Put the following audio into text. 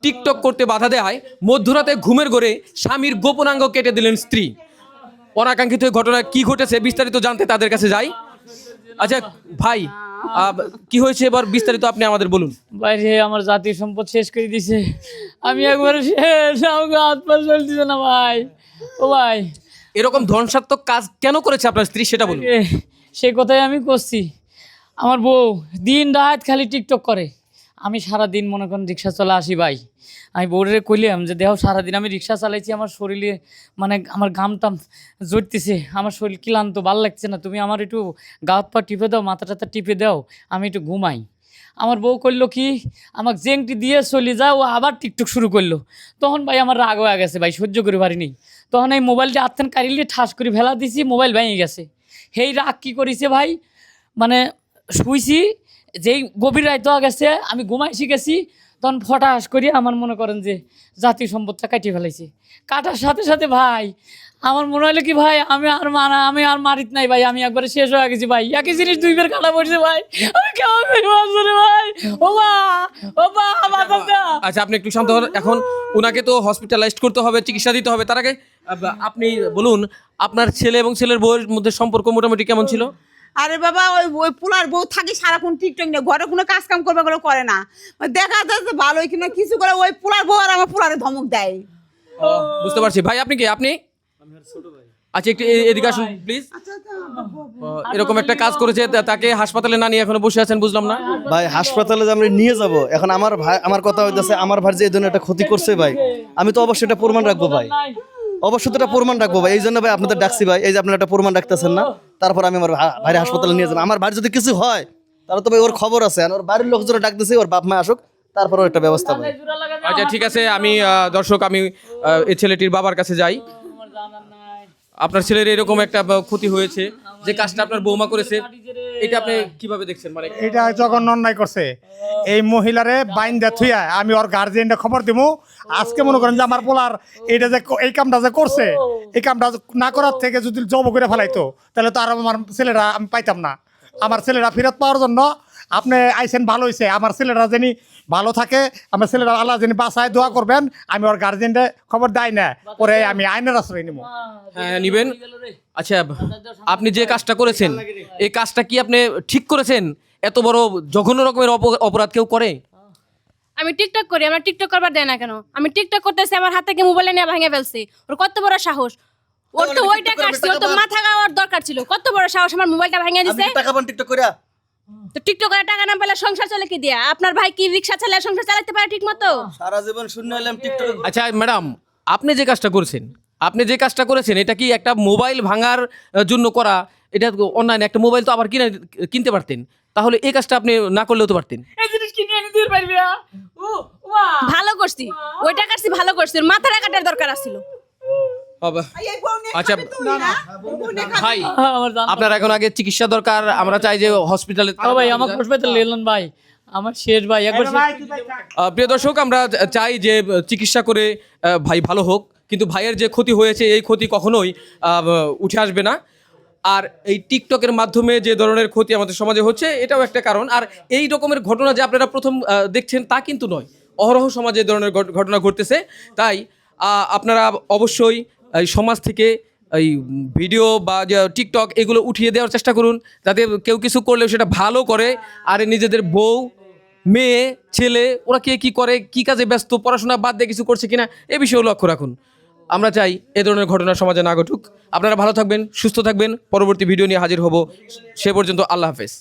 TikTok করতে বাধা দেয়, মধ্যরাতে ঘুমের ঘোরে স্বামীর গোপনাঙ্গ কেটে দিলেন স্ত্রী। অনাকাঙ্ক্ষিত এই ঘটনা কি ঘটেছে বিস্তারিত জানতে তাদের কাছে যাই। আচ্ছা ভাই, কি হয়েছে এবার বিস্তারিত আপনি আমাদের বলুন। বাইরে আমার জাতীয় সম্পদ শেষ করে দিছে, আমি একবারে শেষ, আমাকে হাত পা চলতেছে না ভাই। ও ভাই, এরকম ধ্বংসাত্মক কাজ কেন করেছে আপনার স্ত্রী সেটা বলুন। সেই কথাই আমি করছি। আমার বউ দিন রাত খালি টিকটক করে, আমি সারাদিন মনে করেন রিক্সা চলে আসি ভাই। আমি বউরে কইলাম যে দেহ সারাদিন আমি রিক্সা চালাইছি, আমার শরীরে মানে আমার ঘামটাম জড়তেছে, আমার শরীর ক্লান্ত, ভালো লাগছে না, তুমি আমার একটু গা হাত পা টিপে দাও, মাথা টাথা টিপে দাও, আমি একটু ঘুমাই। আমার বউ করলো কি, আমাকে জেংটি দিয়ে চলে যায়, ও আবার টিকটক শুরু করলো। তখন ভাই আমার রাগ হয়ে গেছে ভাই, সহ্য করে পারিনি। তখন এই মোবাইলটা আত্মান কারিলে ঠাস করে ফেলা দিছি, মোবাইল ভেঙে গেছে। সেই রাগ কী করেছে ভাই, মানে শুইছি, যেই গভীর রাত হয়ে গেছে, আমি ঘুমাইছি গেছি, তখন ফটাস করি আমার মনে করেন যে জাতীয় সম্পদটা কাটিয়ে ফেলাইছি। কাটার সাথে সাথে ভাই আমার মনে হলো কি ভাই, আমি আর মারিত নাই ভাই, আমি একবারে শেষ হয়ে গেছি ভাই। একই জিনিস দুইবার কাটা পড়ছে ভাই, আমি কেমন করে ভাই। ও মা, ও মা, বাঁচাও। আচ্ছা আপনি একটু শান্ত হন। এখন ওনাকে তো হসপিটালাইজড করতে হবে, চিকিৎসা দিতে হবে। তার আগে আপনি বলুন আপনার ছেলে এবং ছেলের বউয়ের মধ্যে সম্পর্ক মোটামুটি কেমন ছিল? আরে বাবা, ওই ওই পোলার বউ থাকি সারাক্ষণ টিকটক নিয়ে, ঘরে কোনো কাজ কাম করবে বলে করে না। দেখা যাচ্ছে ভালোই কিনা কিছু করে, ওই পোলার বউ আর আমার পোলারে ধমক দেয়। বুঝতে পারছি। ভাই আপনি কি? আপনি আচ্ছা একটু এদিকে আসুন প্লিজ। এরকম একটা কাজ করেছে, তাকে হাসপাতালে না নিয়ে এখনো বসে আছেন, বুঝলাম না ভাই। হাসপাতালে যে আমরা নিয়ে যাব, এখন আমার ভাই, আমার কথা হইতেছে আমার ভাই যে এই ধরনের একটা ক্ষতি করছে ভাই, আমি তো অবশ্যই এটা প্রমাণ রাখবো ভাই, অবশ্যই তো এটা প্রমাণ রাখবো ভাই। এই জন্য ভাই আপনাদের ডাকছি ভাই, এই যে আপনারা একটা প্রমাণ রাখতেছেন না, তারপর আমি আমার ভাই হাসপাতালে নিয়ে যাবো। আমার ভাই যদি কিছু হয় তাহলে তো ভাই ওর খবর আছে, আর ওর বাড়ির লোকজনে ডাকতেছে, ওর বাপ মা আসুক, তারপর একটা ব্যবস্থা ভাই। আচ্ছা ঠিক আছে, আমি দর্শক আমি এই ছেলেটির বাবার কাছে যাই। আপনার ছেলের এরকম একটা ক্ষতি হয়েছে, যে কাজটা আপনার বৌমা করেছে, এটা আপনি কিভাবে দেখছেন? মানে এটা জঘন্য অন্যায় করছে এই মহিলারে বাইন দে থুইয়া, আমি ওর গার্জিয়ানটা খবর দিব। আজকে মনে করেন যে আমার পোলার এটা যে এই কামটা যে করছে, এই কামটা না করার থেকে যদি জব করে ফেলাইতো, তাহলে তো আর আমার ছেলেরা আমি পাইতাম না। আমার ছেলেরা ফেরত পাওয়ার জন্য আপনি আইসেন, ভালো হয়েছে। আমার ছেলেরা যিনি ভালো থাকে, আমার ছেলেরা আল্লাহ যিনি বাসায় দোয়া করবেন। আমি ওর গার্জিয়ানটা খবর দেয় না, পরে আমি আইনের আশ্রয় নিব। হ্যাঁ নিবেন। আচ্ছা আপনি যে কাজটা করেছেন, এই কাজটা কি আপনি ঠিক করেছেন? এত বড় জঘন্য রকমের অপরাধ কেউ করে? আমি টিকটক করি, আমার টিকটক করবার দেয় না কেন? আমি টিকটক করতেছি, আমার হাত থেকে মোবাইল নিয়ে ভেঙে ফেলছি। ওর কত বড় সাহস! ওর তো ওইটা কাটছে, ওর তো মাথা খাওয়ার দরকার ছিল। কত বড় সাহস, আমার মোবাইলটা ভেঙে দিছে। টাকা পান টিকটক কইরা? তো টিকটক করে টাকা না পেলে সংসার চলে কি দিয়া? আপনার ভাই কি রিকশা চালায় সংসার চালাতে পারে ঠিক মতো? সারা জীবন শূন্য হলাম টিকটক। আচ্ছা ম্যাডাম, আপনি যে কাজটা করেছেন, এটা কি একটা মোবাইল ভাঙার জন্য করা? এটা অনলাইনে একটা মোবাইল তো আবার কিনতে পারতেন, তাহলে এই কাজটা আপনি না করলেও তো পারতেন। এই জিনিস কিনে এনে দিতে পারবি না? ও মা, ভালো করছি, ওইটা কাটছি, ভালো করছি। ওর মাথাটা কাটার দরকার ছিল। আচ্ছা ভাই, আপনার এখন আগে চিকিৎসা দরকার, আমরা চাই যে হসপিটালে। ভাই আমাকে হাসপাতালে এলেন ভাই, আমার শেষ ভাই একবার। প্রিয় দর্শক, আমরা চাই যে চিকিৎসা করে ভাই ভালো হোক, কিন্তু ভাইয়ের যে ক্ষতি হয়েছে এই ক্ষতি কখনোই উঠে আসবে না। আর এই টিকটকের মাধ্যমে যে ধরনের ক্ষতি আমাদের সমাজে হচ্ছে, এটাও একটা কারণ। আর এই রকমের ঘটনা যে আপনারা প্রথম দেখছেন তা কিন্তু নয়, অহরহ সমাজে এই ধরনের ঘটনা ঘটতেছে। তাই আপনারা অবশ্যই এই সমাজ থেকে এই ভিডিও বা যে টিকটক এগুলো উঠিয়ে দেওয়ার চেষ্টা করুন, যাতে কেউ কিছু করলেও সেটা ভালো করে। আর নিজেদের বউ, মেয়ে, ছেলে ওরা কে কী করে, কী কাজে ব্যস্ত, পড়াশোনা বাদ দিয়ে কিছু করছে কিনা, এ বিষয়েও লক্ষ্য রাখুন। আমরা চাই এ ধরনের ঘটনা সমাজে না ঘটুক। আপনারা ভালো থাকবেন, সুস্থ থাকবেন। পরবর্তী ভিডিও নিয়ে হাজির হব। সে পর্যন্ত আল্লাহ হাফেজ।